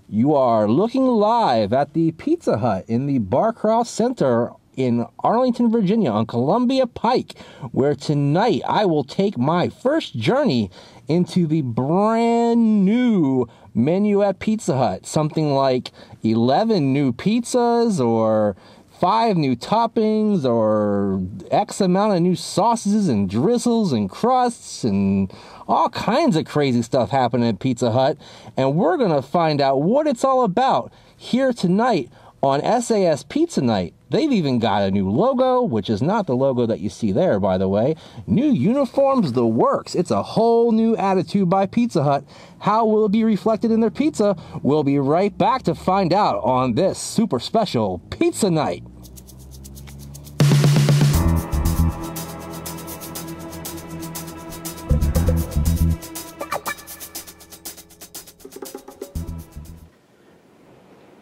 You are looking live at the Pizza Hut in the Barcross Center in Arlington, Virginia on Columbia Pike, where tonight I will take my first journey into the brand new menu at Pizza Hut. Something like 11 new pizzas or 5 new toppings or X amount of new sauces and drizzles and crusts and all kinds of crazy stuff happening at Pizza Hut. And we're going to find out what it's all about here tonight on sAs Pizza Night. They've even got a new logo, which is not the logo that you see there, by the way. New uniforms, the works. It's a whole new attitude by Pizza Hut. How will it be reflected in their pizza? We'll be right back to find out on this super special Pizza Night.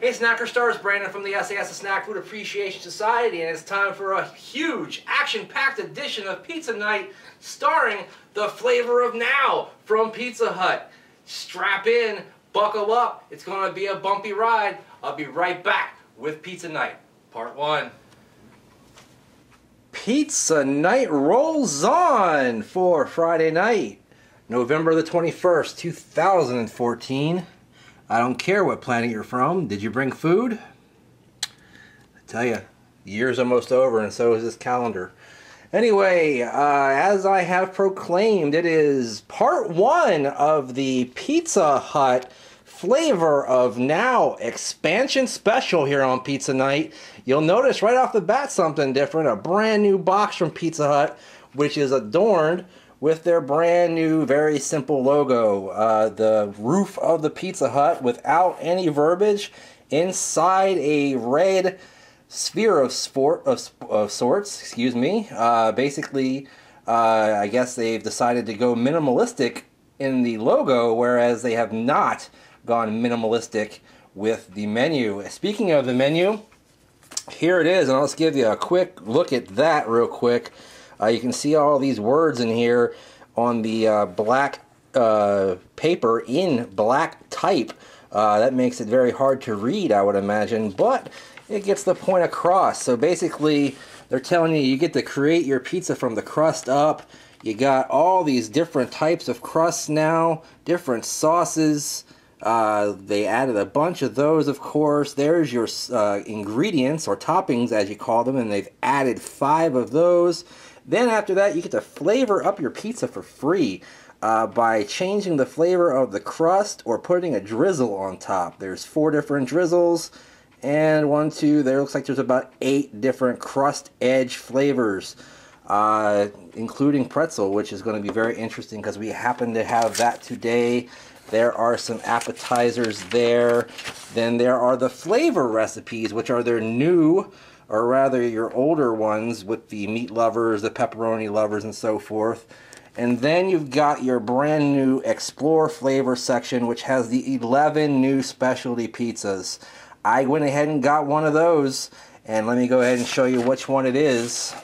Hey Snacker Stars, Brandon from the sAs Snack Food Appreciation Society, and it's time for a huge action-packed edition of Pizza Night starring the flavor of now from Pizza Hut. Strap in, buckle up, it's going to be a bumpy ride. I'll be right back with Pizza Night, Part 1. Pizza Night rolls on for Friday night, November the 21st, 2014. I don't care what planet you're from. Did you bring food? I tell you, the year's almost over and so is this calendar. Anyway, as I have proclaimed, it is part 1 of the Pizza Hut Flavor of Now expansion special here on Pizza Night. You'll notice right off the bat something different. A brand new box from Pizza Hut, which is adorned with their brand new, very simple logo. The roof of the Pizza Hut without any verbiage. Inside a red sphere of sorts, excuse me. Basically, I guess they've decided to go minimalistic in the logo, whereas they have not gone minimalistic with the menu. Speaking of the menu, here it is, and I'll just give you a quick look at that real quick. You can see all these words in here on the black paper in black type. That makes it very hard to read, I would imagine, but it gets the point across. So basically, they're telling you get to create your pizza from the crust up. You got all these different types of crusts now, different sauces. They added a bunch of those, of course. There's your ingredients, or toppings as you call them, and they've added 5 of those. Then after that, you get to flavor up your pizza for free by changing the flavor of the crust or putting a drizzle on top. There's 4 different drizzles, and 1, 2, there looks like there's about 8 different crust edge flavors, including pretzel, which is going to be very interesting because we happen to have that today. There are some appetizers there. Then there are the flavor recipes, which are their new, or rather your older ones with the meat lovers, the pepperoni lovers, and so forth. And then you've got your brand new Explore flavor section, which has the 11 new specialty pizzas. I went ahead and got one of those, and let me go ahead and show you which one it is.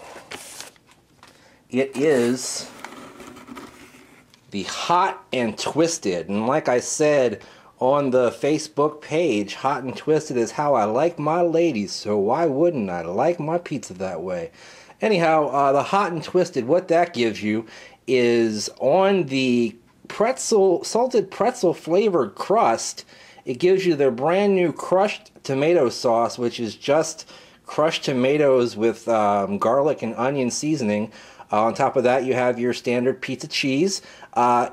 It is the Hot and Twisted, and like I said on the Facebook page, Hot and Twisted is how I like my ladies, so why wouldn't I like my pizza that way? Anyhow, the Hot and Twisted, what that gives you is on the salted pretzel flavored crust, it gives you their brand new crushed tomato sauce, which is just crushed tomatoes with garlic and onion seasoning. On top of that, you have your standard pizza cheese,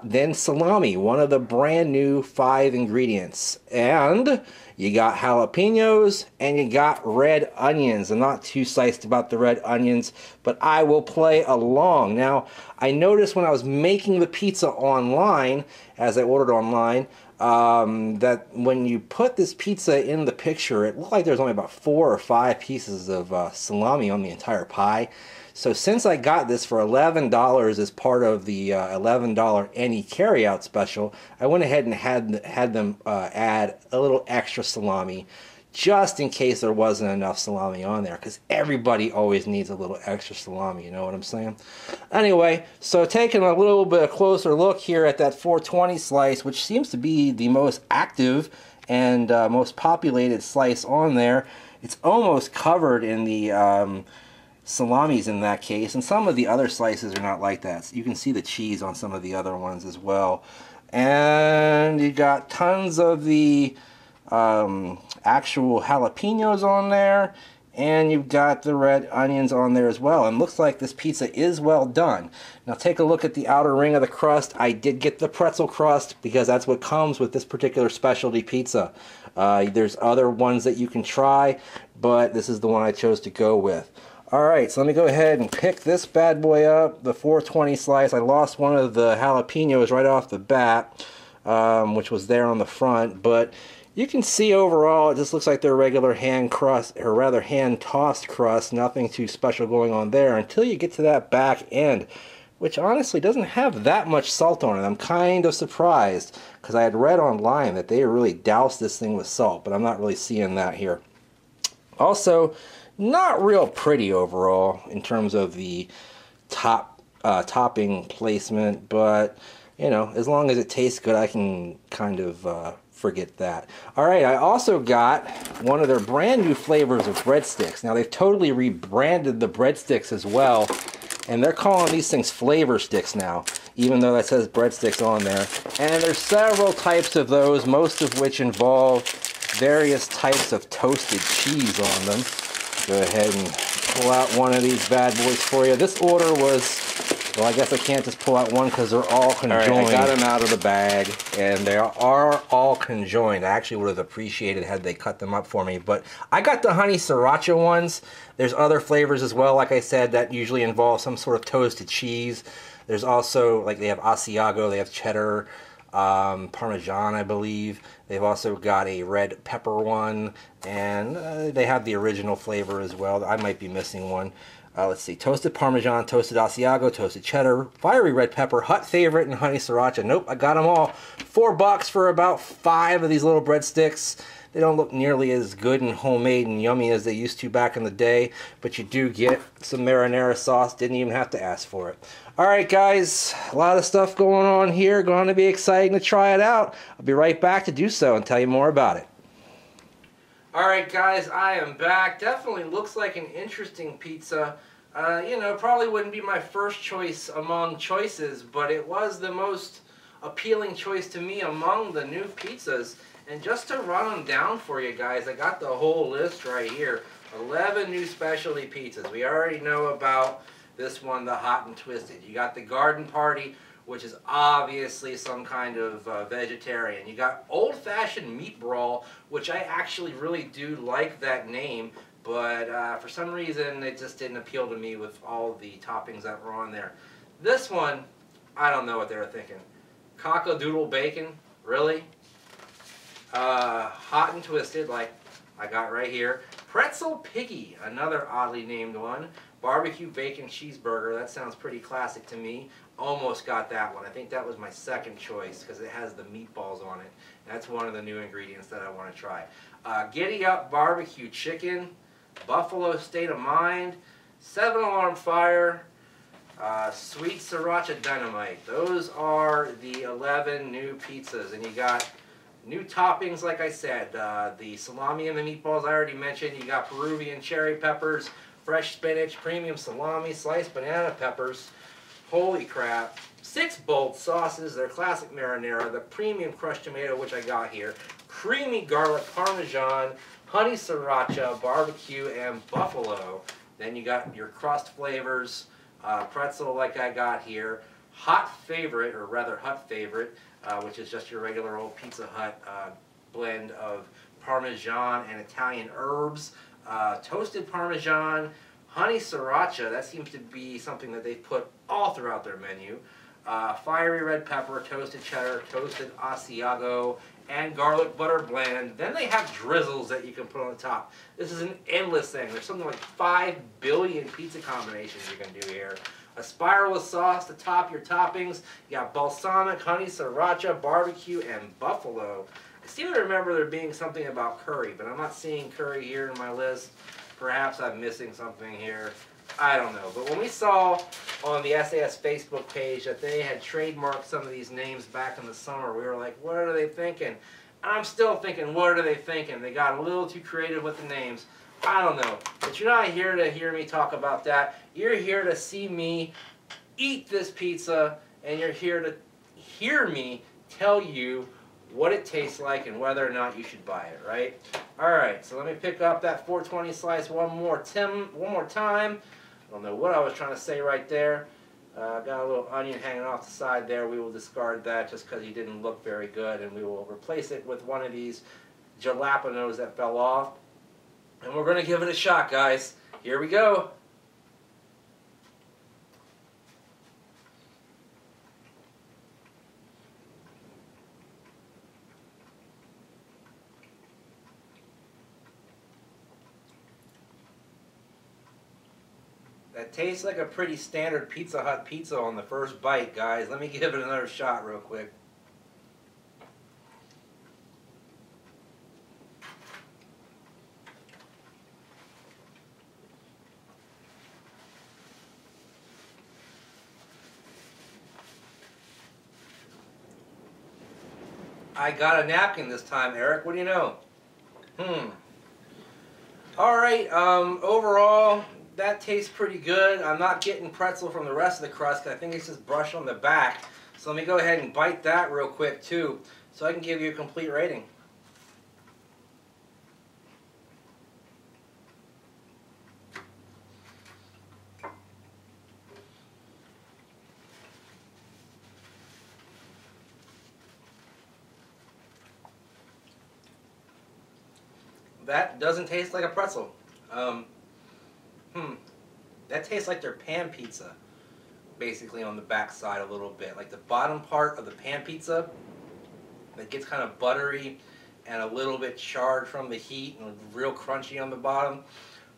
then salami, one of the brand new 5 ingredients. And you got jalapenos, and you got red onions. I'm not too psyched about the red onions, but I will play along. Now, I noticed when I was making the pizza online, as I ordered online, that when you put this pizza in the picture, it looked like there's only about 4 or 5 pieces of salami on the entire pie. So since I got this for $11 as part of the $11 any carryout special, I went ahead and had them add a little extra salami, just in case there wasn't enough salami on there, because everybody always needs a little extra salami, you know what I'm saying? Anyway, so taking a little bit closer look here at that 420 slice, which seems to be the most active and most populated slice on there. It's almost covered in the salamis in that case, and some of the other slices are not like that. So you can see the cheese on some of the other ones as well. And you got tons of the actual jalapenos on there, and you've got the red onions on there as well. And looks like this pizza is well done. Now take a look at the outer ring of the crust. I did get the pretzel crust because that's what comes with this particular specialty pizza. There's other ones that you can try, but this is the one I chose to go with. Alright, so let me go ahead and pick this bad boy up, the 420 slice. I lost one of the jalapenos right off the bat, which was there on the front, but you can see overall it just looks like their regular hand crust, or rather hand tossed crust. Nothing too special going on there until you get to that back end, which honestly doesn't have that much salt on it. I'm kind of surprised because I had read online that they really doused this thing with salt, but I'm not really seeing that here. Also, not real pretty overall in terms of the topping placement, but you know, as long as it tastes good, I can kind of forget that. Alright, I also got one of their brand new flavors of breadsticks. Now they've totally rebranded the breadsticks as well, and they're calling these things flavor sticks now, even though that says breadsticks on there. And there's several types of those, most of which involve various types of toasted cheese on them. Go ahead and pull out one of these bad boys for you. This order was, well, I guess I can't just pull out one because they're all conjoined. All right, I got them out of the bag, and they are all conjoined. I actually would have appreciated had they cut them up for me, but I got the honey sriracha ones. There's other flavors as well, like I said, that usually involve some sort of toasted cheese. There's also, like, they have Asiago, they have cheddar, Parmesan, I believe. They've also got a red pepper one, and they have the original flavor as well. I might be missing one. Let's see, toasted Parmesan, toasted Asiago, toasted cheddar, fiery red pepper, hut favorite, and honey sriracha. Nope, I got them all. $4 for about 5 of these little breadsticks. They don't look nearly as good and homemade and yummy as they used to back in the day, but you do get some marinara sauce. Didn't even have to ask for it. Alright guys, a lot of stuff going on here. Going to be exciting to try it out. I'll be right back to do so and tell you more about it. Alright guys, I am back. Definitely looks like an interesting pizza. You know, probably wouldn't be my first choice among choices, but it was the most appealing choice to me among the new pizzas. And just to run them down for you guys, I got the whole list right here. 11 new specialty pizzas. We already know about this one, the Hot and Twisted. You got the Garden Party, which is obviously some kind of vegetarian. You got Old Fashioned Meat Brawl, which I actually really do like that name, but for some reason it just didn't appeal to me with all the toppings that were on there. This one, I don't know what they were thinking. Cock-a-doodle bacon? Really? Hot and Twisted, like I got right here. Pretzel Piggy, another oddly named one. Barbecue bacon cheeseburger, that sounds pretty classic to me. Almost got that one. I think that was my second choice because it has the meatballs on it. That's one of the new ingredients that I want to try. Giddy Up barbecue chicken, Buffalo State of Mind, 7 Alarm Fire, Sweet Sriracha Dynamite. Those are the 11 new pizzas, and you got new toppings, like I said. The salami and the meatballs I already mentioned. You got Peruvian cherry peppers, fresh spinach, premium salami, sliced banana peppers. Holy crap. 6 bold sauces, their classic marinara, the premium crushed tomato, which I got here, creamy garlic parmesan, honey sriracha, barbecue, and buffalo. Then you got your crust flavors, pretzel like I got here, hot favorite, or rather hut favorite, which is just your regular old Pizza Hut blend of parmesan and Italian herbs, toasted parmesan, honey sriracha, that seems to be something that they've put all throughout their menu, fiery red pepper, toasted cheddar, toasted Asiago, and garlic butter blend. Then they have drizzles that you can put on the top. This is an endless thing. There's something like 5 billion pizza combinations you can do here. A spiral of sauce to top your toppings. You got balsamic, honey sriracha, barbecue, and buffalo. I seem to remember there being something about curry, but I'm not seeing curry here in my list. Perhaps I'm missing something here. I don't know. But when we saw on the sAs Facebook page that they had trademarked some of these names back in the summer, we were like, what are they thinking? And I'm still thinking, what are they thinking? They got a little too creative with the names. I don't know. But you're not here to hear me talk about that. You're here to see me eat this pizza, and you're here to hear me tell you what it tastes like and whether or not you should buy it, right? Alright, so let me pick up that 420 slice one more time. I don't know what I was trying to say right there. Got a little onion hanging off the side there. We will discard that just because he didn't look very good, and we will replace it with one of these jalapenos that fell off. And we're going to give it a shot, guys. Here we go. That tastes like a pretty standard Pizza Hut pizza on the first bite, guys. Let me give it another shot real quick. I got a napkin this time, Eric. What do you know? Alright, overall, that tastes pretty good. I'm not getting pretzel from the rest of the crust because I think it's just brushed on the back. So let me go ahead and bite that real quick too, so I can give you a complete rating. That doesn't taste like a pretzel. That tastes like their pan pizza, basically on the back side a little bit. Like the bottom part of the pan pizza that gets kind of buttery and a little bit charred from the heat and real crunchy on the bottom.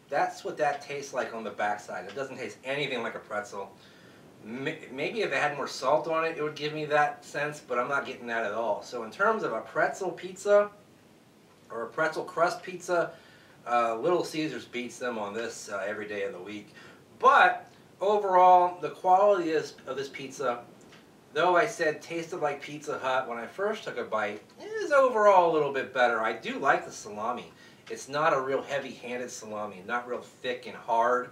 That's what that tastes like on the back side. It doesn't taste anything like a pretzel. Maybe if it had more salt on it, it would give me that sense, but I'm not getting that at all. So in terms of a pretzel pizza, or a pretzel crust pizza, Little Caesars beats them on this every day of the week. But overall, the quality of this pizza, though I said tasted like Pizza Hut when I first took a bite, is overall a little bit better. I do like the salami. It's not a real heavy-handed salami, not real thick and hard.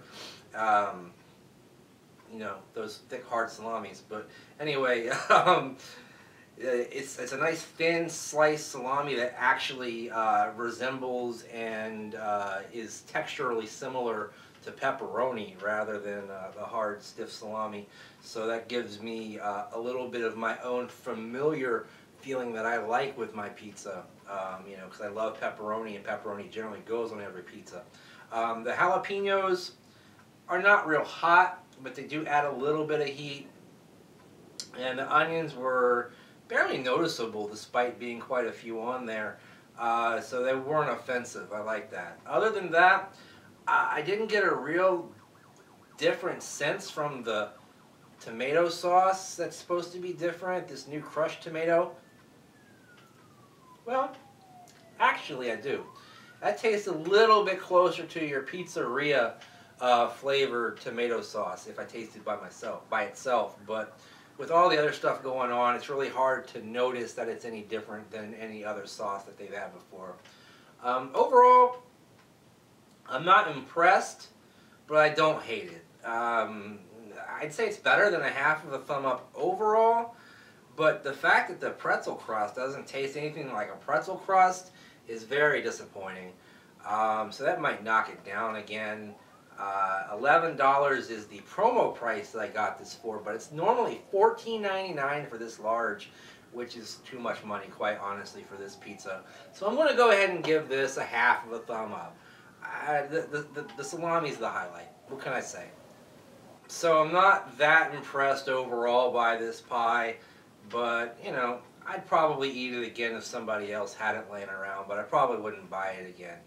You know, those thick, hard salamis. But anyway, it's a nice thin sliced salami that actually resembles and is texturally similar to pepperoni rather than the hard, stiff salami. So that gives me a little bit of my own familiar feeling that I like with my pizza. You know, because I love pepperoni, and pepperoni generally goes on every pizza. The jalapenos are not real hot, but they do add a little bit of heat. And the onions were barely noticeable despite being quite a few on there. So they weren't offensive. I like that. Other than that, I didn't get a real different sense from the tomato sauce that's supposed to be different, this new crushed tomato. Well, actually I do. That tastes a little bit closer to your pizzeria flavored tomato sauce if I tasted by itself. But with all the other stuff going on, it's really hard to notice that it's any different than any other sauce that they've had before. Overall, I'm not impressed, but I don't hate it. I'd say it's better than a half of a thumb up overall, but the fact that the pretzel crust doesn't taste anything like a pretzel crust is very disappointing. So that might knock it down again. $11 is the promo price that I got this for, but it's normally $14.99 for this large, which is too much money, quite honestly, for this pizza. So I'm going to go ahead and give this a half of a thumb up. The salami is the highlight. What can I say? So I'm not that impressed overall by this pie, but, you know, I'd probably eat it again if somebody else had it laying around, but I probably wouldn't buy it again.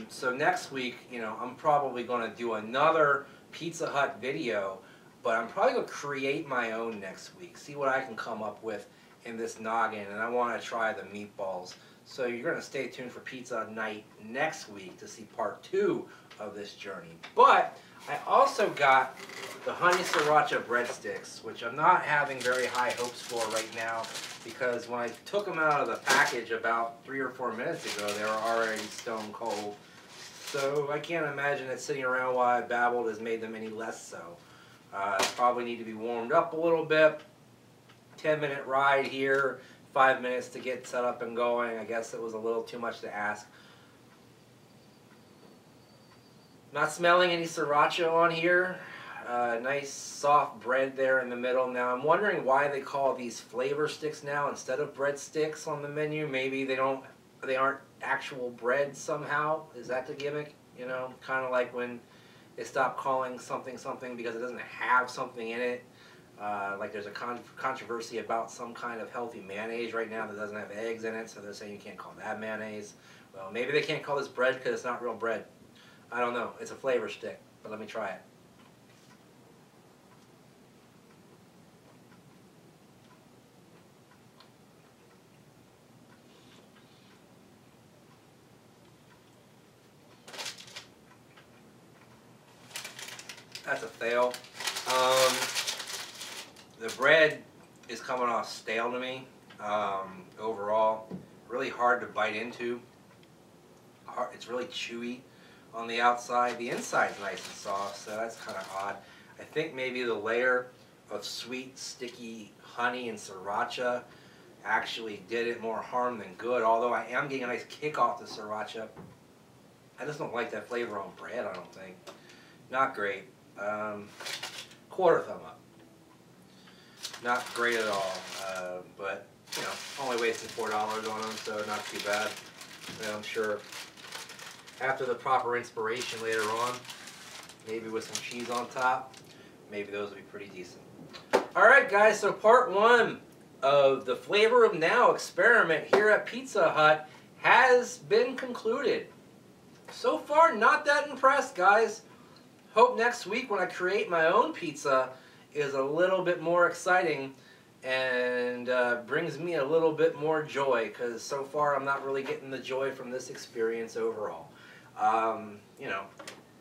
So next week, you know, I'm probably going to do another Pizza Hut video, but I'm probably going to create my own next week, see what I can come up with in this noggin, and I want to try the meatballs. So you're going to stay tuned for Pizza Night next week to see part 2 of this journey. But I also got the honey sriracha breadsticks, which I'm not having very high hopes for right now, because when I took them out of the package about 3 or 4 minutes ago, they were already stone cold. So I can't imagine that sitting around while I babbled has made them any less so. Probably need to be warmed up a little bit. 10-minute ride here, 5 minutes to get set up and going. I guess it was a little too much to ask. Not smelling any sriracha on here. Nice soft bread there in the middle. Now I'm wondering why they call these flavor sticks now instead of breadsticks on the menu. Maybe they aren't actual bread somehow. Is that the gimmick? You know, kind of like when they stop calling something something because it doesn't have something in it. Like there's a controversy about some kind of healthy mayonnaise right now that doesn't have eggs in it, so they're saying you can't call that mayonnaise. Well, maybe they can't call this bread because it's not real bread. I don't know. It's a flavor stick, but let me try it. That's a fail. The bread is coming off stale to me. Overall, really hard to bite into. It's really chewy on the outside. The inside's nice and soft, so that's kind of odd. I think maybe the layer of sweet, sticky honey and sriracha actually did it more harm than good, although I am getting a nice kick off the sriracha. I just don't like that flavor on bread, I don't think. Not great. Quarter thumb up. Not great at all, but you know, only wasted $4 on them, so not too bad. And I'm sure after the proper inspiration later on, maybe with some cheese on top, maybe those will be pretty decent. Alright guys, so part 1 of the Flavor of Now experiment here at Pizza Hut has been concluded. So far, not that impressed, guys. Hope next week when I create my own pizza is a little bit more exciting and brings me a little bit more joy, because so far I'm not really getting the joy from this experience overall. You know,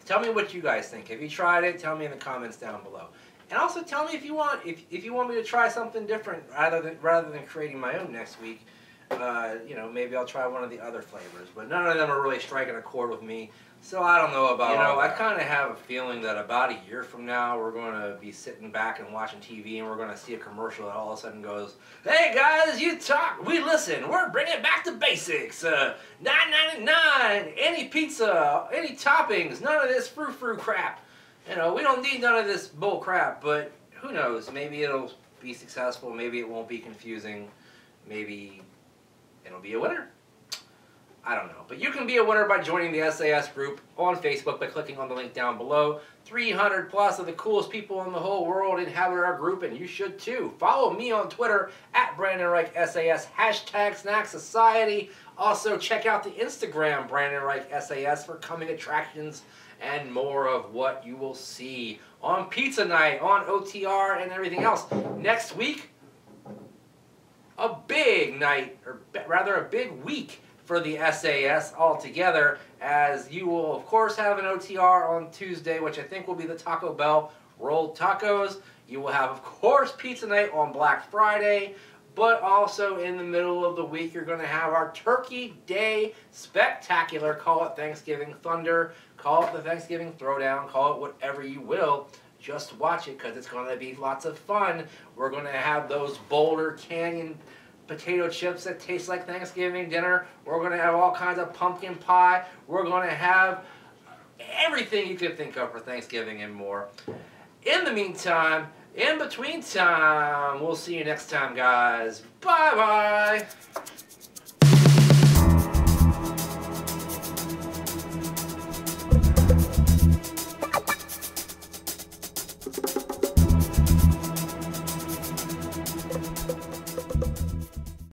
tell me what you guys think. Have you tried it? Tell me in the comments down below. And also tell me if you want me to try something different rather than creating my own next week. You know, maybe I'll try one of the other flavors, but none of them are really striking a chord with me. So I don't know about, you know, I kind of have a feeling that about a year from now we're going to be sitting back and watching TV and we're going to see a commercial that all of a sudden goes, "Hey guys, you talk, we listen, we're bringing back the basics, $9.99, any pizza, any toppings, none of this frou-frou crap. You know, we don't need none of this bull crap," but who knows, maybe it'll be successful, maybe it won't be confusing, maybe it'll be a winner. I don't know. But you can be a winner by joining the sAs group on Facebook by clicking on the link down below. 300 plus of the coolest people in the whole world inhabit our group, and you should too. Follow me on Twitter at Brandon Reich SAS, hashtag Snack Society. Also, check out the Instagram, Brandon Reich SAS, for coming attractions and more of what you will see on Pizza Night, on OTR, and everything else. Next week, a big night, or rather a big week for the sAs altogether, as you will of course have an OTR on Tuesday, which I think will be the Taco Bell rolled tacos. You will have of course Pizza Night on Black Friday, but also in the middle of the week you're going to have our Turkey Day Spectacular. Call it Thanksgiving Thunder, call it the Thanksgiving Throwdown, call it whatever you will. Just watch it because it's going to be lots of fun. We're going to have those Boulder Canyon potato chips that taste like Thanksgiving dinner. We're going to have all kinds of pumpkin pie. We're going to have everything you could think of for Thanksgiving and more. In the meantime, in between time, we'll see you next time, guys. Bye-bye.